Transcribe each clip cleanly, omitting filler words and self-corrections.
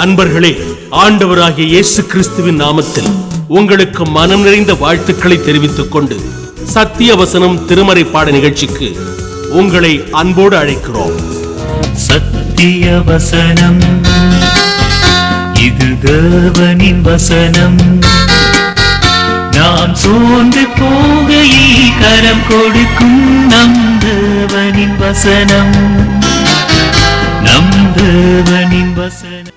அன்பர்களே, ஆண்டவராகிய இயேசு கிறிஸ்துவின் நாமத்தில் உங்களுக்கு மனம் நிறைந்த வாழ்த்துக்களை தெரிவித்துக் கொண்டு சத்திய வசனம் திருமறை பாட நிகழ்ச்சிக்கு உங்களை அன்போடு அழைக்கிறோம். சத்திய வசனம், இது தேவனின் வசனம். நாம் சோர்ந்து போகையில் கரம் கொடுக்கும் நம் தேவனின் வசனம், நம் தேவனின் வசனம்.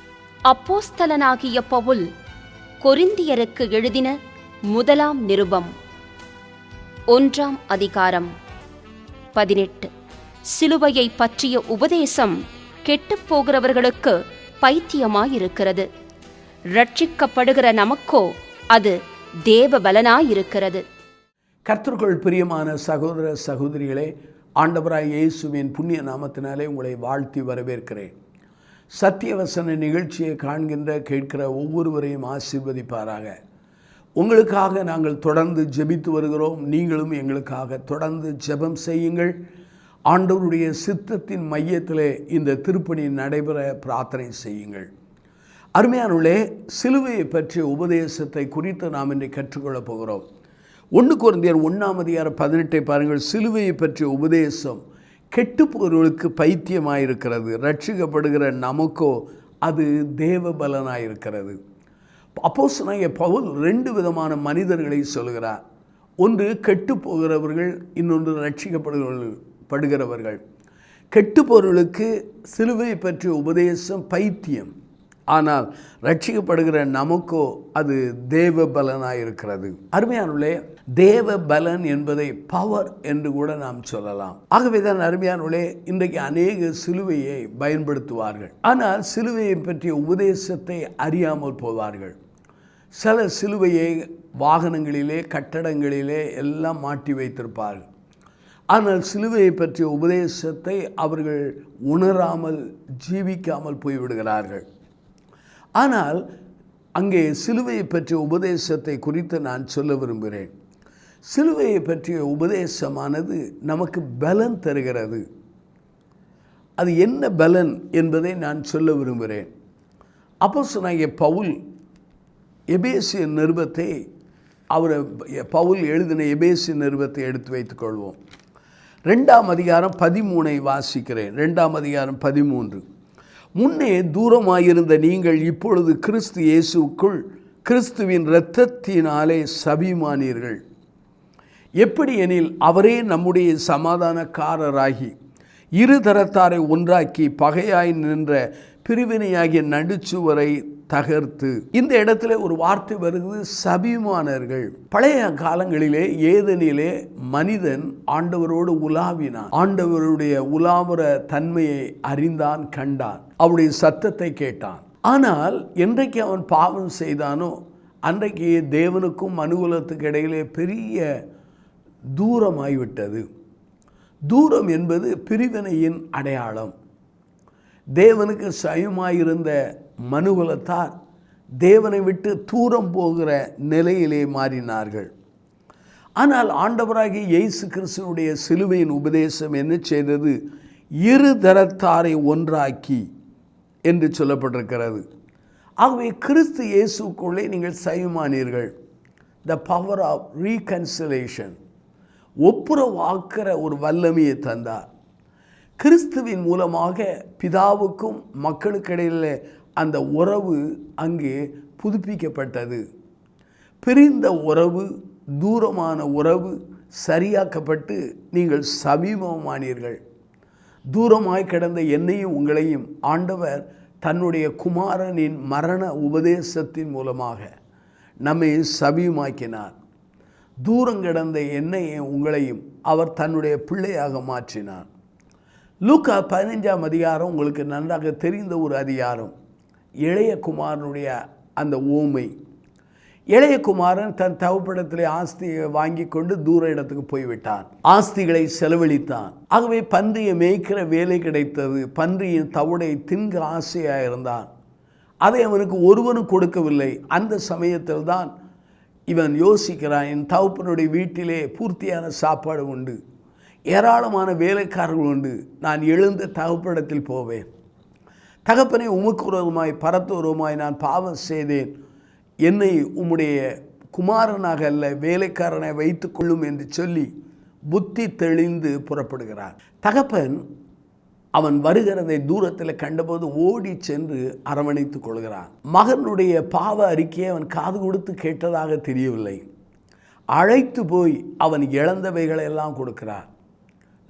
அப்போஸ்தலனாகிய பவுல் கொரிந்தியருக்கு எழுதின முதலாம் நிருபம் 1ஆம் அதிகாரம் 18. சிலுவையை பற்றிய உபதேசம் கெட்டுப்போகிறவர்களுக்கு பைத்தியமாயிருக்கிறது, ரட்சிக்கப்படுகிற நமக்கோ அது தேவ பலனாயிருக்கிறது. கர்த்தருக்குள் பிரியமான சகோதர சகோதரிகளே, ஆண்டவராய் இயேசுவின் புண்ணிய நாமத்தினாலே உங்களை வாழ்த்தி வரவேற்கிறேன். சத்தியவசன நிகழ்ச்சியை காண்கின்ற கேட்கிற ஒவ்வொருவரையும் ஆசீர்வதிப்பாராக. உங்களுக்காக நாங்கள் தொடர்ந்து ஜெபித்து வருகிறோம். நீங்களும் எங்களுக்காக தொடர்ந்து ஜெபம் செய்யுங்கள். ஆண்டவருடைய சித்தத்தின் மையத்திலே இந்த திருப்பணி நடைபெற பிரார்த்தனை செய்யுங்கள். அருமையானவர்களே, சிலுவையை பற்றிய உபதேசத்தை குறித்து நாம் இன்றை கற்றுக்கொள்ளப் போகிறோம். 1 கொரிந்தியர் 1ஆம் அதிகாரம் 18 பாருங்கள். சிலுவையை பற்றிய உபதேசம் கெட்டுப்போர்களுக்கு பைத்தியமாயிருக்கிறது, ரட்சிக்கப்படுகிற நமக்கோ அது தேவ பலனாயிருக்கிறது. அப்போஸ்தலனாகிய பவுல் 2 விதமான மனிதர்களை சொல்கிறார். ஒன்று கெட்டுப்போகிறவர்கள், இன்னொன்று ரட்சிக்கப்படுகிறவர்கள். கெட்டுப்போர்களுக்கு சிலுவையை பற்றிய உபதேசம் பைத்தியம், ஆனால் ரட்சிக்கப்படுகிற நமக்கோ அது தேவ பலனாயிருக்கிறது. அருமையானவர்களே, தேவ பலன் என்பதை பவர் என்று கூட நாம் சொல்லலாம். ஆகவே தான் அருமையானவர்களே, இன்றைக்கு அநேக சிலுவையை பயன்படுத்துவார்கள், ஆனால் சிலுவையை பற்றிய உபதேசத்தை அறியாமல் போவார்கள். சில சிலுவையை வாகனங்களிலே, கட்டடங்களிலே எல்லாம் மாட்டி வைத்திருப்பார்கள். ஆனால் சிலுவையை பற்றிய உபதேசத்தை அவர்கள் உணராமல் ஜீவிக்காமல் போய்விடுகிறார்கள். ஆனால் அங்கே சிலுவையை பற்றிய உபதேசத்தை குறித்து நான் சொல்ல விரும்புகிறேன். சிலுவையை பற்றிய உபதேசமானது நமக்கு பலன் தருகிறது. அது என்ன பலன் என்பதை நான் சொல்ல விரும்புகிறேன். அப்போஸ்தலனாகிய பவுல் எபேசிய நிருபத்தை பவுல் எழுதின எபேசிய நிருபத்தை எடுத்து வைத்துக்கொள்வோம். 2ஆம் அதிகாரம் 13 வாசிக்கிறேன். 2ஆம் அதிகாரம் 13. முன்னே தூரமாயிருந்த நீங்கள் இப்பொழுது கிறிஸ்து இயேசுக்குள் கிறிஸ்துவின் இரத்தத்தினாலே சபிமானீர்கள். எப்படி எனில், அவரே நம்முடைய சமாதானக்காரராகி இரு தரத்தாரை ஒன்றாக்கி பகையாய் நின்ற பிரிவினையாகிய நடுச்சுவரை தகர்த்து. இந்த இடத்துல ஒரு வார்த்தை வருகிறது, சபிமானர்கள். பழைய காலங்களிலே ஏதெனிலே மனிதன் ஆண்டவரோடு உலாவினான். ஆண்டவருடைய உலாவுற தன்மையை அறிந்தான், கண்டான், அவருடைய சத்தத்தை கேட்டான். ஆனால் என்றைக்கு அவன் பாவம் செய்தானோ அன்றைக்கு தேவனுக்கும் மனுகுலத்துக்கு இடையிலே பெரிய தூரமாய்விட்டது. தூரம் என்பது பிரிவினையின் அடையாளம். தேவனுக்கு சயமாயிருந்த மனுகுலத்தார் தேவனை விட்டு தூரம் போகிற நிலையிலே மாறினார்கள். ஆனால் ஆண்டவராகிய இயேசு கிறிஸ்துவுடைய சிலுவையின் உபதேசம் என்ன செய்தது? இரு தரத்தாரை ஒன்றாக்கி என்று சொல்லப்பட்டிருக்கிறது. ஆகவே கிறிஸ்து இயேசுக்குள்ளே நீங்கள் சயமானீர்கள். த பவர் ஆஃப் ரீகன்சிலேஷன், ஒப்புரவாக்குற ஒரு வல்லமையை தந்தார். கிறிஸ்துவின் மூலமாக பிதாவுக்கும் மக்களுக்கிடையில் அந்த உறவு அங்கே புதுப்பிக்கப்பட்டது. பிரிந்த உறவு, தூரமான உறவு சரியாக்கப்பட்டு நீங்கள் சமீபமானீர்கள். தூரமாய் கிடந்த என்னையும் உங்களையும் ஆண்டவர் தன்னுடைய குமாரனின் மரண உபதேசத்தின் மூலமாக நம்மை சமீபமாக்கினார். தூரம் கிடந்த என்னையும் உங்களையும் அவர் தன்னுடைய பிள்ளையாக மாற்றினார். லூக்கா 15ஆம் அதிகாரம் உங்களுக்கு நன்றாக தெரிந்த ஒரு அதிகாரம். இளைய குமாரனுடைய அந்த ஓமை. இளைய குமாரன் தன் தகப்பனிடத்திலே ஆஸ்தியை வாங்கி கொண்டு தூர இடத்துக்கு போய்விட்டான். ஆஸ்திகளை செலவழித்தான். ஆகவே பன்றியை மேய்க்கிற வேலை கிடைத்தது. பன்றியின் தவிடை தின்க ஆசையாக இருந்தான். அதை அவனுக்கு ஒருவனும் கொடுக்கவில்லை. அந்த சமயத்தில் தான் இவன் யோசிக்கிறான், என் தகப்பனுடைய வீட்டிலே பூர்த்தியான சாப்பாடு உண்டு, ஏராளமான வேலைக்காரர்கள் உண்டு. நான் எழுந்த தகப்பனிடத்தில் போவேன். தகப்பனை உமக்கு விரோதமாய் பரத்துவரமாய் நான் பாவம் செய்தேன், என்னை உம்முடைய குமாரனாக அல்ல வேலைக்காரனை வைத்து கொள்ளும் என்று சொல்லி புத்தி தெளிந்து புறப்படுகிறார். தகப்பன் அவன் வருகிறதை தூரத்தில் கண்டபோது ஓடி சென்று அரவணைத்துக் கொள்கிறான். மகனுடைய பாவ அறிக்கையை அவன் காது கொடுத்து கேட்டதாக தெரியவில்லை. அழைத்து போய் அவன் இழந்தவைகளை எல்லாம் கொடுக்கிறார்.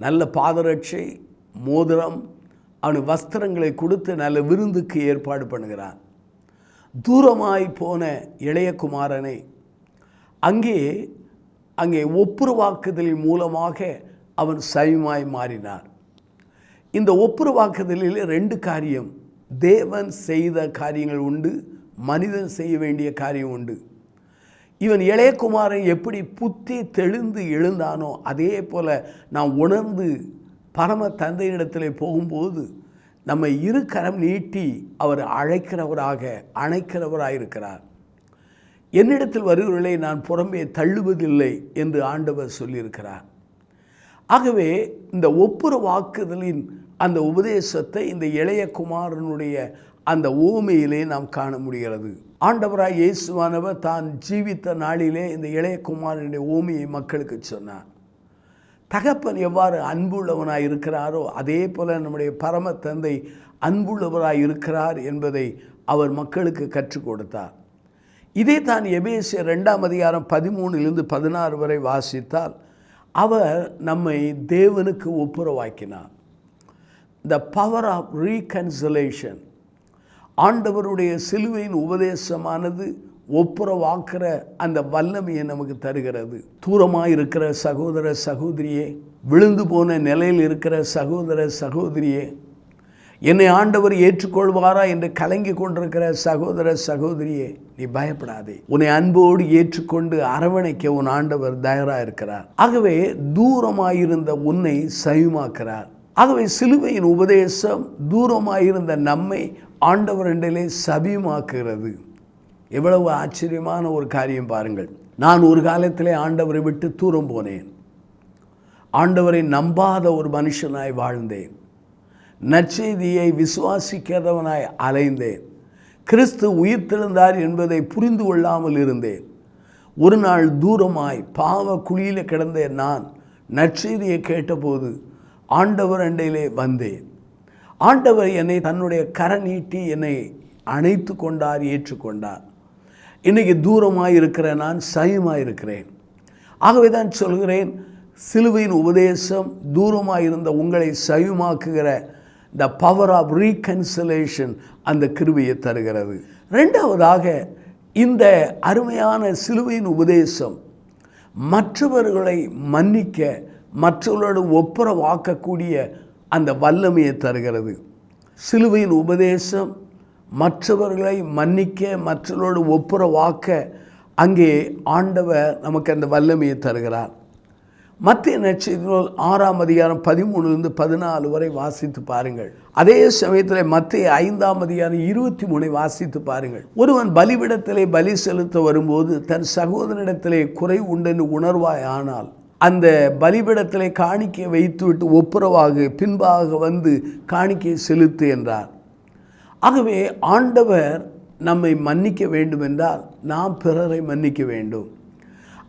நல்ல பாதரட்சை, மோதிரம், அவன் வஸ்திரங்களை கொடுத்து நல்ல விருந்துக்கு ஏற்பாடு பண்ணுகிறான். தூரமாய் போன இளைய குமாரனை அங்கே ஒப்புரவாக்குதலின் மூலமாக அவன் சைவமாய் மாறினார். இந்த ஒப்புரவாக்குதலில் 2 காரியம். தேவன் செய்த காரியங்கள் உண்டு, மனிதன் செய்ய வேண்டிய காரியம் உண்டு. இவன் இளையகுமாரன் எப்படி புத்தி தெளிந்து எழுந்தானோ அதே போல் நாம் உணர்ந்து பரம தந்தையிடத்தில் போகும்போது நம்மை 2 கரம் நீட்டி அவர் அணைக்கிறவராக இருக்கிறார். என்னிடத்தில் வருகிறவர்களை நான் புறம்பே தள்ளுவதில்லை என்று ஆண்டவர் சொல்லியிருக்கிறார். ஆகவே இந்த ஒப்புரவாக்குதலின் அந்த உபதேசத்தை இந்த இளைய குமாரனுடைய அந்த ஓமையிலே நாம் காண முடிகிறது. ஆண்டவராய் இயேசுவானவர் தான் ஜீவித்த நாளிலே இந்த இளைய குமாரனுடைய ஓமையை மக்களுக்கு சொன்னார். தகப்பன் எவ்வாறு அன்புள்ளவனாய் இருக்கிறாரோ அதே போல நம்முடைய பரம தந்தை அன்புள்ளவராய் இருக்கிறார் என்பதை அவர் மக்களுக்கு கற்றுக் கொடுத்தார். இதே தான் எபேசியர் 2ஆம் அதிகாரம் 13 - 16 வரை வாசித்தால் அவர் நம்மை தேவனுக்கு ஒப்புரவாக்கினார். The power of reconciliation. ஆண்டவருடைய சிலுவையின் உபதேசமானது ஒப்புரவாக்குற அந்த வல்லமையை நமக்கு தருகிறது. தூரமாக இருக்கிற சகோதர சகோதரியே, விழுந்து போன நிலையில் இருக்கிற சகோதர சகோதரியே, என்னை ஆண்டவர் ஏற்றுக்கொள்வாரா என்று கலங்கி கொண்டிருக்கிற சகோதர சகோதரியே, நீ பயப்படாதே. உன்னை அன்போடு ஏற்றுக்கொண்டு அரவணைக்க உன் ஆண்டவர் தயாராக இருக்கிறார். ஆகவே தூரமாயிருந்த உன்னை சைவமாக்கிறார். ஆகவே சிலுவையின் உபதேசம் தூரமாயிருந்த நம்மை ஆண்டவரிடத்திலே சபியமாக்குகிறது. எவ்வளவு ஆச்சரியமான ஒரு காரியம் பாருங்கள். நான் ஒரு காலத்திலே ஆண்டவரை விட்டு தூரம் போனேன். ஆண்டவரை நம்பாத ஒரு மனுஷனாய் வாழ்ந்தேன். நற்செய்தியை விசுவாசிக்கிறவனாய் அலைந்தேன். கிறிஸ்து உயிர்த்தெழுந்தார் என்பதை புரிந்து கொள்ளாமல் இருந்தேன். ஒரு நாள் தூரமாய் பாவ குழியில் கிடந்த நான் நற்செய்தியை கேட்டபோது ஆண்டவர் அண்டையிலே வந்தேன். ஆண்டவர் என்னை தன்னுடைய கரம் நீட்டி என்னை அணைத்து கொண்டார், ஏற்றுக்கொண்டார். இன்றைக்கி தூரமாக இருக்கிற நான் சைவமாக இருக்கிறேன். ஆகவே தான் சொல்கிறேன், சிலுவையின் உபதேசம் தூரமாக இருந்த உங்களை சைவமாக்குகிற the power of reconciliation அந்த கிருபையை தருகிறது. 2வதாக இந்த அருமையான சிலுவையின் உபதேசம் மற்றவர்களை மன்னிக்க, மற்றவர்களோடு ஒப்புரவாக்கக்கூடிய அந்த வல்லமையை தருகிறது. சிலுவையின் உபதேசம் மற்றவர்களை மன்னிக்க, மற்றவர்களோடு ஒப்புரவாக்க அங்கே ஆண்டவர் நமக்கு அந்த வல்லமையை தருகிறார். மத்திய நற்செய்திகள் 6ஆம் அதிகாரம் 13 - 14 வரை வாசித்து பாருங்கள். அதே சமயத்தில் மத்திய 5ஆம் அதிகாரம் 23 வாசித்து பாருங்கள். ஒருவன் பலிபீடத்திலே பலி செலுத்த வரும்போது தன் சகோதரனிடத்திலே குறை உண்டென்று உணர்வாய் ஆனால் அந்த பலிபீடத்திலே காணிக்கை வைத்துவிட்டு ஒப்புரவாக பின்பாக வந்து காணிக்கை செலுத்து என்றார். ஆகவே ஆண்டவர் நம்மை மன்னிக்க வேண்டும் என்றால் நாம் பிறரை மன்னிக்க வேண்டும்.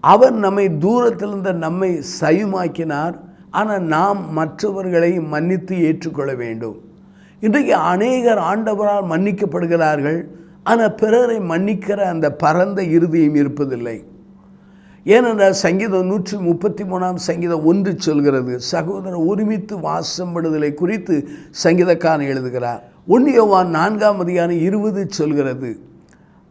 அவர் நம்மை தூரத்திலிருந்த நம்மை சைவமாக்கினார். ஆனால் நாம் மற்றவர்களை மன்னித்து ஏற்றுக்கொள்ள வேண்டும். இன்றைக்கு அநேகர் ஆண்டவரால் மன்னிக்கப்படுகிறார்கள். ஆனால் பிறரை மன்னிக்கிற அந்த பரந்த இருதயம் இருப்பதில்லை. ஏனென்றால் சங்கீதம் 133ஆம் சங்கீதம் 1 சொல்கிறது, சகோதரர் ஒருமித்து வாசம் படுதலை குறித்து சங்கீதக்காரன் எழுதுகிறார். 1 யோவான் 4ஆம் அதிகாரம் 20 சொல்கிறது,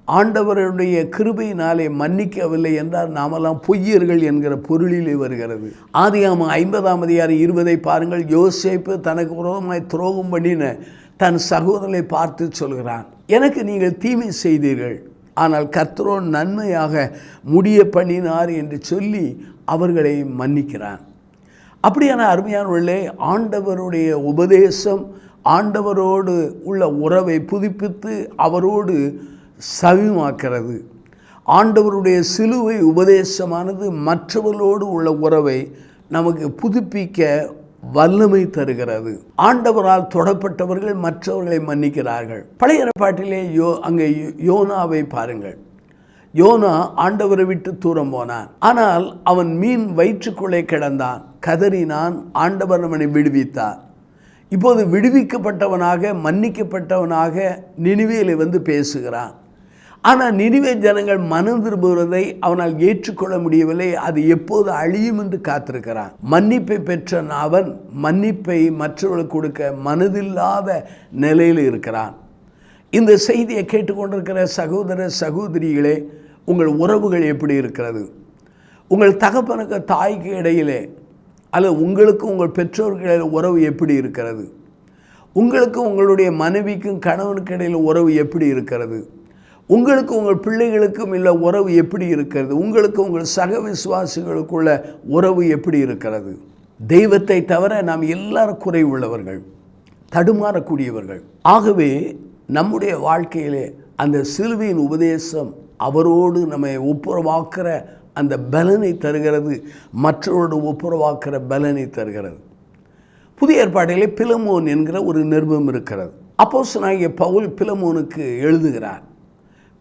ஆண்டவருடைய கிருபையினாலே மன்னிக்கவில்லை என்றால் நாமெல்லாம் பொய்யர்கள் என்கிற பொருளிலே வருகிறது. ஆதியாகமம் 50ஆம் அதிகாரம் 20 பாருங்கள். யோசேப்பு தனக்கு விரோதமாய் துரோகம் பண்ணின தன் சகோதரனை பார்த்து சொல்கிறான், எனக்கு நீங்கள் தீமை செய்தீர்கள், ஆனால் கர்த்தரோ நன்மையாக முடிய பண்ணினார் என்று சொல்லி அவர்களை மன்னிக்கிறான். அப்படியான அருமையானவர்களே, ஆண்டவருடைய உபதேசம் ஆண்டவரோடு உள்ள உறவை புதுப்பித்து அவரோடு சவிமாக்கிறது. ஆண்டவருடைய சிலுவை உபதேசமானது மற்றவர்களோடு உள்ள உறவை நமக்கு புதுப்பிக்க வல்லமை தருகிறது. ஆண்டவரால் தொடப்பட்டவர்கள் மற்றவர்களை மன்னிக்கிறார்கள். பழைய ஏற்பாட்டிலே அங்கே யோனாவை பாருங்கள். யோனா ஆண்டவரை விட்டு தூரம் போனான். ஆனால் அவன் மீன் வயிற்றுக்குள்ளே கிடந்தான், கதறினான், ஆண்டவர் அவனை விடுவித்தார். இப்போது விடுவிக்கப்பட்டவனாக மன்னிக்கப்பட்டவனாக நினிவேலே வந்து பேசுகிறான். ஆனால் நினிவே ஜனங்கள் மனம் திரும்புவதை அவனால் ஏற்றுக்கொள்ள முடியவில்லை. அது எப்போது அழியும் என்று காத்திருக்கிறான். மன்னிப்பை பெற்ற அவன் மன்னிப்பை மற்றவர்களுக்கு கொடுக்க மனதில்லாத நிலையில் இருக்கிறான். இந்த செய்தியை கேட்டுக்கொண்டிருக்கிற சகோதர சகோதரிகளே, உங்கள் உறவுகள் எப்படி இருக்கிறது? உங்கள் தகப்பனுக்கு தாய்க்கு இடையிலே அல்லது உங்களுக்கும் உங்கள் பெற்றோர்கள் உறவு எப்படி இருக்கிறது? உங்களுக்கும் உங்களுடைய மனைவிக்கும் கணவனுக்கு இடையில் உறவு எப்படி இருக்கிறது? உங்களுக்கு உங்கள் பிள்ளைகளுக்கும் உள்ள உறவு எப்படி இருக்கிறது? உங்களுக்கு உங்கள் சக விசுவாசிகளுக்குள்ள உறவு எப்படி இருக்கிறது? தெய்வத்தை தவிர நாம் எல்லாரும் குறை உள்ளவர்கள், தடுமாறக்கூடியவர்கள். ஆகவே நம்முடைய வாழ்க்கையிலே அந்த சிலுவையின் உபதேசம் அவரோடு நம்மை ஒப்புரவாக்குற அந்த பலனை தருகிறது, மற்றவரோடு ஒப்புரவாக்குற பலனை தருகிறது. புதிய ஏற்பாட்டிலே பிலமோன் என்கிற ஒரு நிருபம் இருக்கிறது. அப்போஸ்தலனாகிய பவுல் பிலமோனுக்கு எழுதுகிறார்.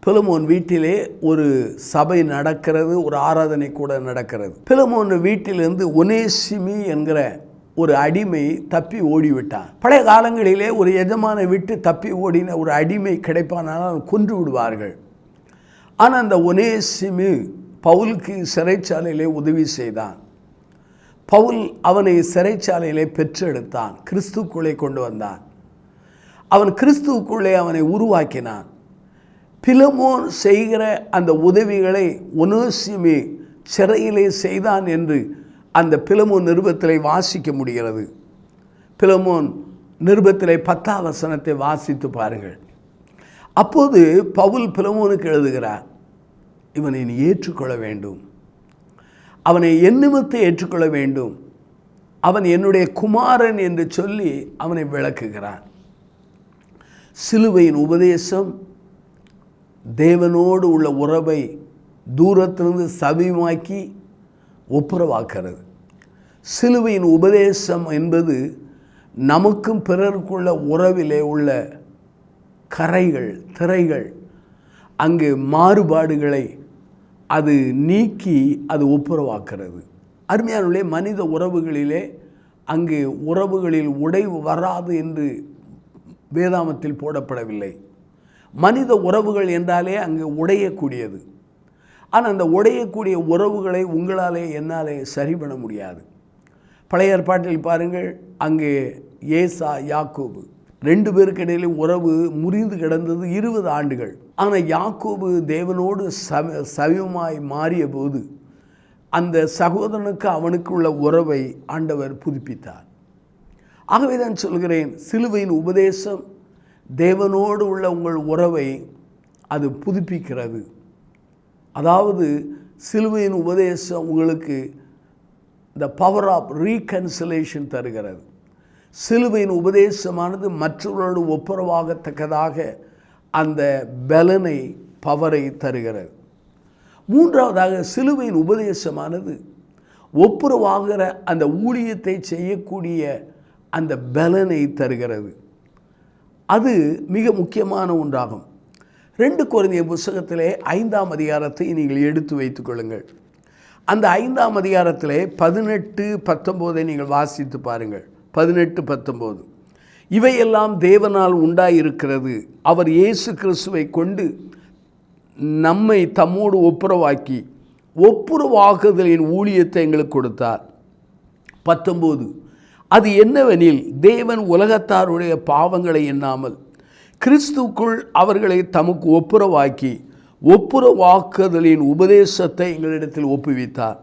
பிலமோன் வீட்டிலே ஒரு சபை நடக்கிறது, ஒரு ஆராதனை கூட நடக்கிறது. பிலமோன் வீட்டிலிருந்து ஒனேசிமி என்கிற ஒரு அடிமை தப்பி ஓடிவிட்டான். பழைய காலங்களிலே ஒரு எஜமானை விட்டு தப்பி ஓடின ஒரு அடிமை கிடைப்பானால் கொன்று விடுவார்கள். ஆனால் அந்த ஒனேசிமி பவுலுக்கு சிறைச்சாலையிலே உதவி செய்தான். பவுல் அவனை சிறைச்சாலையிலே பெற்றெடுத்தான், கிறிஸ்துக்குள்ளே கொண்டு வந்தான். அவன் கிறிஸ்துவுக்குள்ளே அவனை உருவாக்கினான். பிலமோன் செய்கிற அந்த உதவிகளை ஒனேசிமு சிறையிலே செய்தான் என்று அந்த பிலமோன் நிருபத்திலே வாசிக்க முடிகிறது. பிலமோன் நிருபத்திலே 10ஆம் வசனத்தை வாசித்து பாருங்கள். அப்போது பவுல் பிலமோனுக்கு எழுதுகிறார், இவனை நீ ஏற்றுக்கொள்ள வேண்டும், அவனை என் நிமித்தம் ஏற்றுக்கொள்ள வேண்டும், அவன் என்னுடைய குமாரன் என்று சொல்லி அவனை விளக்குகிறான். சிலுவையின் உபதேசம் தேவனோடு உள்ள உறவை தூரத்திலிருந்து சமீபமாக்கி ஒப்புரவாக்கிறது. சிலுவையின் உபதேசம் என்பது நமக்கும் பிறருக்குள்ள உறவிலே உள்ள கரைகள், திரைகள், அங்கு மாறுபாடுகளை அது நீக்கி அது ஒப்புரவாக்கிறது. அருமையானவர்களே, மனித உறவுகளிலே அங்கு உறவுகளில் உடைவு வராது என்று வேதாமத்தில் போடப்படவில்லை. மனித உறவுகள் என்றாலே அங்கு உடையக்கூடியது. ஆனால் அந்த உடையக்கூடிய உறவுகளை உங்களாலே என்னாலே சரி பண்ண முடியாது. பழைய ஏற்பாட்டில் பாருங்கள், அங்கே ஏசா யாக்கோபு 2 பேருக்கு இடையிலே உறவு முறிந்து கிடந்தது 20 ஆண்டுகள். ஆனால் யாக்கோபு தேவனோடு சமீபமாய் மாறிய போது அந்த சகோதரனுக்கு அவனுக்கு உள்ள உறவை ஆண்டவர் புதுப்பித்தார். ஆகவே தான் சொல்கிறேன், சிலுவையின் உபதேசம் தேவனோடு உள்ள உங்கள் உறவை அது புதுப்பிக்கிறது. அதாவது சிலுவையின் உபதேசம் உங்களுக்கு த பவர் ஆஃப் ரீகன்சிலேஷன் தருகிறது. சிலுவையின் உபதேசமானது மற்றவர்களோடு ஒப்புரவாகத்தக்கதாக அந்த பலனை, பவரை தருகிறது. மூன்றாவதாக சிலுவையின் உபதேசமானது ஒப்புரவாகிற அந்த ஊழியத்தை செய்யக்கூடிய அந்த பலனை தருகிறது. அது மிக முக்கியமான ஒன்றாகும். 2 கொரிந்தியர் புத்தகத்திலே 5ஆம் அதிகாரத்தை நீங்கள் எடுத்து வைத்துக் கொள்ளுங்கள். அந்த 5ஆம் அதிகாரத்திலே 18-19 நீங்கள் வாசித்து பாருங்கள். 18-19 இவையெல்லாம் தேவனால் உண்டாயிருக்கிறது, அவர் இயேசு கிறிஸ்துவை கொண்டு நம்மை தம்மோடு ஒப்புரவாக்கி ஒப்புரவாக்குதலின் ஊழியத்தை எங்களுக்கு கொடுத்தார். 19 அது என்னவெனில், தேவன் உலகத்தாருடைய பாவங்களை எண்ணாமல் கிறிஸ்துக்குள் அவர்களை தமக்கு ஒப்புரவாக்கி ஒப்புரவாக்குதலின் உபதேசத்தை எங்களிடத்தில் ஒப்புவித்தார்.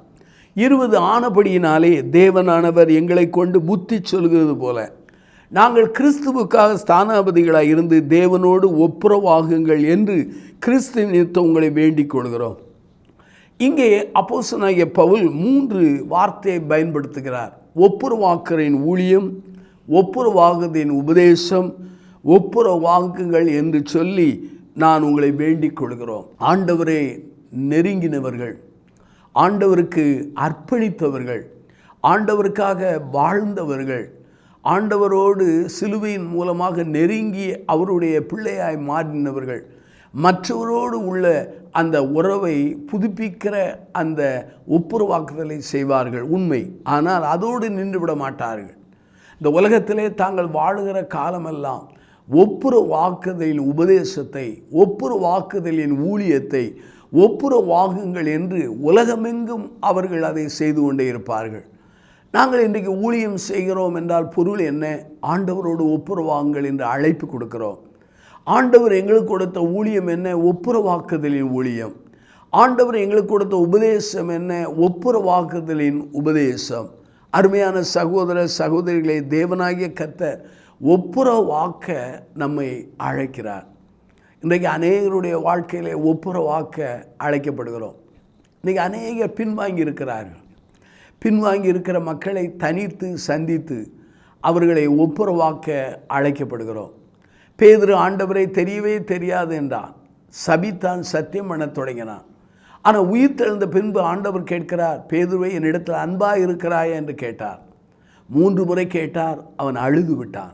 20 ஆனபடியினாலே தேவனானவர் எங்களை கொண்டு புத்தி சொல்கிறது போல நாங்கள் கிறிஸ்துவுக்காக ஸ்தானாபதிகளாக இருந்து தேவனோடு ஒப்புரவாகுங்கள் என்று கிறிஸ்து நிமித்தம் உங்களை வேண்டிக் கொள்கிறோம். இங்கே அப்போஸ்தலனாகிய பவுல் 3 வார்த்தையை பயன்படுத்துகிறார். ஒப்புரவாக்குறின் ஊழியம், ஒப்புரவாகுதின் உபதேசம், ஒப்புரவாக்குங்கள் என்று சொல்லி நான் உங்களை வேண்டிக் கொள்கிறோம். ஆண்டவரே நெருங்கினவர்கள், ஆண்டவருக்கு அர்ப்பணித்தவர்கள், ஆண்டவருக்காக வாழ்ந்தவர்கள், ஆண்டவரோடு சிலுவையின் மூலமாக நெருங்கி அவருடைய பிள்ளையாய் மாறினவர்கள், மற்றவரோடு உள்ள அந்த உறவை புதுப்பிக்கிற அந்த ஒப்புரவாக்குதலை செய்வார்கள், உண்மை. ஆனால் அதோடு நின்றுவிட மாட்டார்கள். இந்த உலகத்திலே தாங்கள் வாழுகிற காலமெல்லாம் ஒப்புரவாக்குதலின் உபதேசத்தை, ஒப்புரவாக்குதலின் ஊழியத்தை ஒப்புரவாகுங்கள் என்று உலகமெங்கும் அவர்கள் அதை செய்து கொண்டே இருப்பார்கள். நாங்கள் இன்றைக்கு ஊழியம் செய்கிறோம் என்றால் பொருள் என்ன? ஆண்டவரோடு ஒப்புரவாகுங்கள் என்று அழைப்பு கொடுக்கிறோம். ஆண்டவர் எங்களுக்கு கொடுத்த ஊழியம் என்ன? ஒப்புரவாக்குதலின் ஊழியம். ஆண்டவர் எங்களுக்கு கொடுத்த உபதேசம் என்ன? ஒப்புரவாக்குதலின் உபதேசம். அருமையான சகோதர சகோதரிகளை, தேவனாகிய கர்த்தர் ஒப்புரவாக்க நம்மை அழைக்கிறார். இன்றைக்கு அநேகருடைய வாழ்க்கையிலே ஒப்புரவாக்க அழைக்கப்படுகிறோம். இன்றைக்கி அநேக பின்வாங்கி இருக்கிறார்கள். பின்வாங்கி இருக்கிற மக்களை தனித்து சந்தித்து அவர்களை ஒப்புரவாக்க அழைக்கப்படுகிறோம். பேதுரு ஆண்டவரை தெரியவே தெரியாது என்றான், சபித்தான், சத்தியம் பண்ண தொடங்கினான். ஆனால் உயிர் தெழுந்த பின்பு ஆண்டவர் கேட்கிறார், பேதுருவை என்னிடத்தில் அன்பாக இருக்கிறாயா என்று கேட்டார். 3 முறை கேட்டார். அவன் அழுது விட்டான்.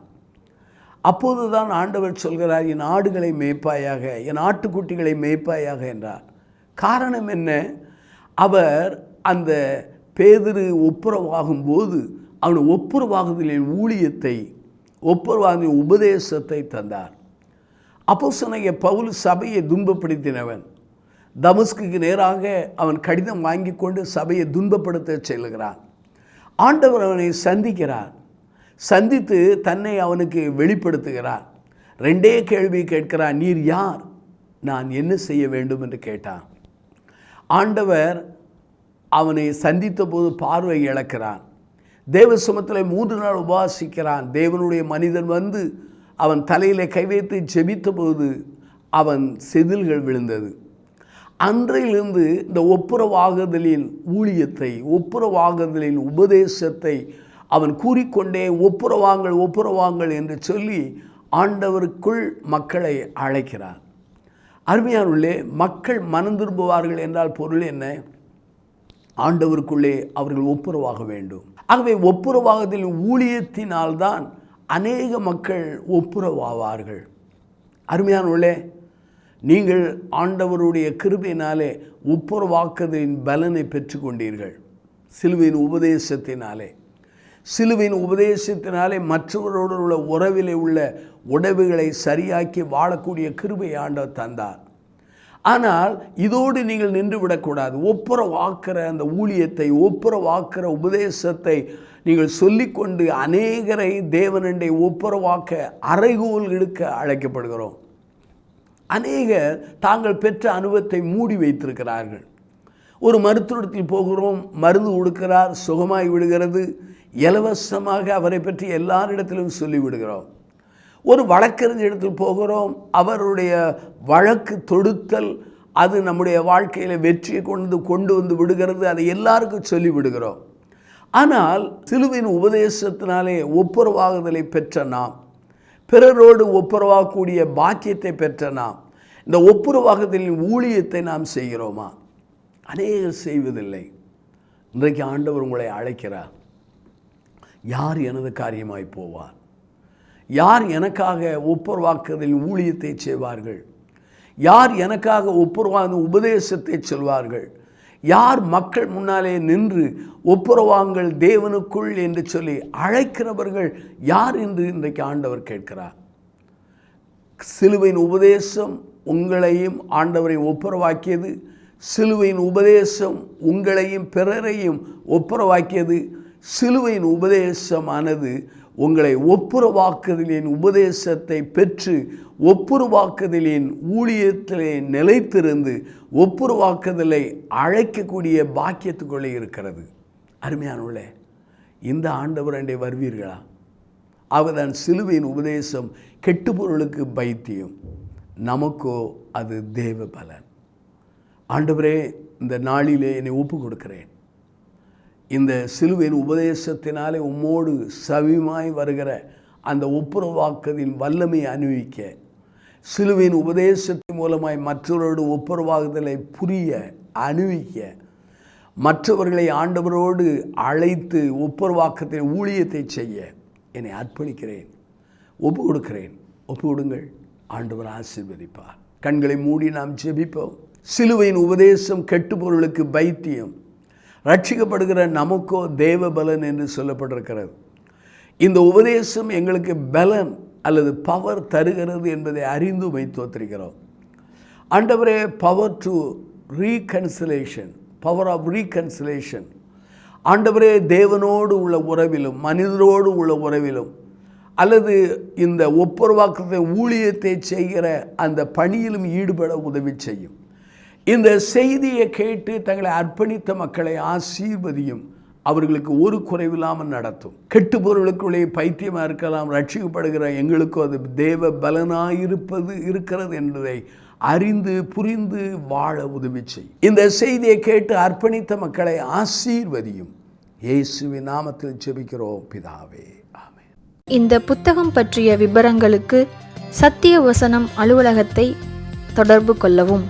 அப்போதுதான் ஆண்டவர் சொல்கிறார், என் ஆடுகளை மேய்ப்பாயாக, என் ஆட்டுக்குட்டிகளை மேய்ப்பாயாக என்றார். காரணம் என்ன? அவர் அந்த பேதுரு ஒப்புரவாகும் போது அவன் ஒப்புரவாகுதலின் ஊழியத்தை, ஒப்புரவாகுதலின் உபதேசத்தை தந்தார். அப்போஸ்தலனாகிய பவுல் சபையை துன்பப்படுத்தினவன். தமஸ்குக்கு நேராக அவன் கடிதம் வாங்கி கொண்டு சபையை துன்பப்படுத்த செல்கிறான். ஆண்டவர் அவனை சந்திக்கிறார். சந்தித்து தன்னை அவனுக்கு வெளிப்படுத்துகிறார். 2 கேள்வி கேட்கிறார், நீர் யார்? நான் என்ன செய்ய வேண்டும் என்று கேட்டான். ஆண்டவர் அவனை சந்தித்த போது பார்வை இழக்கிறான். தேவ சமூகத்தில் 3 நாள் உபாசிக்கிறான். தேவனுடைய மனிதன் வந்து அவன் தலையிலே கை வைத்து ஜெபித்த போது அவன் செதில்கள் விழுந்தது. அன்றையிலிருந்து இந்த ஒப்புரவாகுதலின் ஊழியத்தை, ஒப்புரவாகுதலின் உபதேசத்தை அவன் கூறிக்கொண்டே ஒப்புரவாங்கள் ஒப்புரவாங்கள் என்று சொல்லி ஆண்டவருக்குள் மக்களை அழைக்கிறார். அருமையானவர்களே, மக்கள் மனம் திரும்புவார்கள் என்றால் பொருள் என்ன? ஆண்டவருக்குள்ளே அவர்கள் ஒப்புரவாக வேண்டும். ஆகவே ஒப்புரவாகுதலின் ஊழியத்தினால்தான் அநேக மக்கள் ஒப்புரவாவார்கள். அருமையானவர்களே, நீங்கள் ஆண்டவருடைய கிருபையினாலே ஒப்புரவாக்குதலின் பலனை பெற்றுக்கொண்டீர்கள். சிலுவையின் உபதேசத்தினாலே, சிலுவையின் உபதேசத்தினாலே மற்றவரோடு உள்ள உறவிலே உள்ள உறவுகளை சரியாக்கி வாழக்கூடிய கிருபை ஆண்டவர் தந்தார். ஆனால் இதோடு நீங்கள் நின்று விடக்கூடாது. ஒப்புரவாக்குற அந்த ஊழியத்தை, ஒப்புரவாக்குற உபதேசத்தை நீங்கள் சொல்லிக்கொண்டு அநேகரை தேவனண்டை ஒப்புரவாக்க அறைகோல் எடுக்க அழைக்கப்படுகிறோம். அநேகர் தாங்கள் பெற்ற அனுபவத்தை மூடி வைத்திருக்கிறார்கள். ஒரு மருத்துவத்தில் போகிறோம், மருந்து கொடுக்கிறார், சுகமாய் விடுகிறது, இலவசமாக அவரை பற்றி எல்லாரிடத்திலும் சொல்லிவிடுகிறோம். ஒரு வழக்கறிஞரிடத்தில் போகிறோம், அவருடைய வழக்கு தொடுத்தல் அது நம்முடைய வாழ்க்கையில் வெற்றியை கொண்டு வந்து விடுகிறது, அதை எல்லாருக்கும் சொல்லிவிடுகிறோம். ஆனால் சிலுவையின் உபதேசத்தினாலே ஒப்புரவாகுதலை பெற்ற நாம், பிறரோடு ஒப்புரவாகக்கூடிய பாக்கியத்தை பெற்ற நாம், இந்த ஒப்புரவாகுதலின் ஊழியத்தை நாம் செய்கிறோமா? அநேகர் செய்வதில்லை. இன்றைக்கு ஆண்டவர் உங்களை அழைக்கிறார். யார் எனது காரியமாய் போவார்? யார் எனக்காக ஒப்புரவாக்குதலின் ஊழியத்தை செய்வார்கள்? யார் எனக்காக ஒப்புரவான உபதேசத்தை சொல்வார்கள்? யார் மக்கள் முன்னாலே நின்று ஒப்புரவாங்கள் தேவனுக்குள் என்று சொல்லி அழைக்கிறவர்கள் யார் என்று இன்றைக்கு ஆண்டவர் கேட்கிறார். சிலுவையின் உபதேசம் உங்களையும் ஆண்டவரை ஒப்புரவாக்கியது. சிலுவையின் உபதேசம் உங்களையும் பிறரையும் ஒப்புரவாக்கியது. சிலுவையின் உபதேசமானது உங்களை ஒப்புரவாக்குதலின் உபதேசத்தை பெற்று ஒப்புரவாக்குதலின் ஊழியத்திலே நிலைத்திருந்து ஒப்புரவாக்குதலை அழைக்கக்கூடிய பாக்கியத்துக்குள்ளே இருக்கிறது. அருமையானவர்களே, இந்த ஆண்டவர் அண்டை வருவீர்களா? அவர்தான் சிலுவையின் உபதேசம் கெட்டு பொருளுக்கு பைத்தியம், நமக்கோ அது தேவ பலன். ஆண்டவரே, இந்த நாளிலே என்னை ஒப்பு கொடுக்கிறேன். இந்த சிலுவையின் உபதேசத்தினாலே உம்மோடு சவிமாய் வருகிற அந்த ஒப்புரவாக்குதலின் வல்லமையை அனுபவிக்க, சிலுவையின் உபதேசத்தின் மூலமாய் மற்றவரோடு ஒப்புரவாகுதலை புரிய அனுபவிக்க மற்றவர்களை ஆண்டவரோடு அழைத்து ஒப்புரவாக்கத்தின் ஊழியத்தை செய்ய என்னை அர்ப்பணிக்கிறேன், ஒப்பு கொடுக்கிறேன். ஒப்பு கொடுங்கள், ஆண்டவர் ஆசீர்வதிப்பார். கண்களை மூடி நாம் ஜெபிப்போம். சிலுவையின் உபதேசம் கெட்டுப்பொருளுக்கு பைத்தியம், ரட்சிக்கப்படுகிற நமக்கோ தேவ பலன் என்று சொல்லப்பட்டிருக்கிறது. இந்த உபதேசம் எங்களுக்கு பலன் அல்லது பவர் தருகிறது என்பதை அறிந்து வைத்தோத்திருக்கிறோம். ஆண்டவரே, power to reconciliation, power of reconciliation. ஆண்டவரே, தேவனோடு உள்ள உறவிலும் மனிதரோடு உள்ள உறவிலும் அல்லது இந்த ஒப்புரவாக்கத்தை ஊழியத்தை செய்கிற அந்த பணியிலும் ஈடுபட உதவி செய்யும். இந்த செய்தியை கேட்டு தங்களை அர்ப்பணித்த மக்களை ஆசீர்வதியும், அவர்களுக்கு ஒரு குறைவில்லாமல் நடத்தும். கெட்டுப்பொருளுக்குள்ளே பைத்தியமாக இருக்கலாம், ரட்சிக்கப்படுகிற எங்களுக்கும் அது தேவ பலனாயிருப்பது இருக்கிறது என்பதை அறிந்து புரிந்து வாழ உதவி செய். இந்த செய்தியை கேட்டு அர்ப்பணித்த மக்களை ஆசீர்வதியும். இயேசுவின் நாமத்தில் ஜெபிக்கிறோம் பிதாவே, ஆமென். இந்த புத்தகம் பற்றிய விபரங்களுக்கு சத்திய வசனம் அலுவலகத்தை தொடர்பு கொள்ளவும்.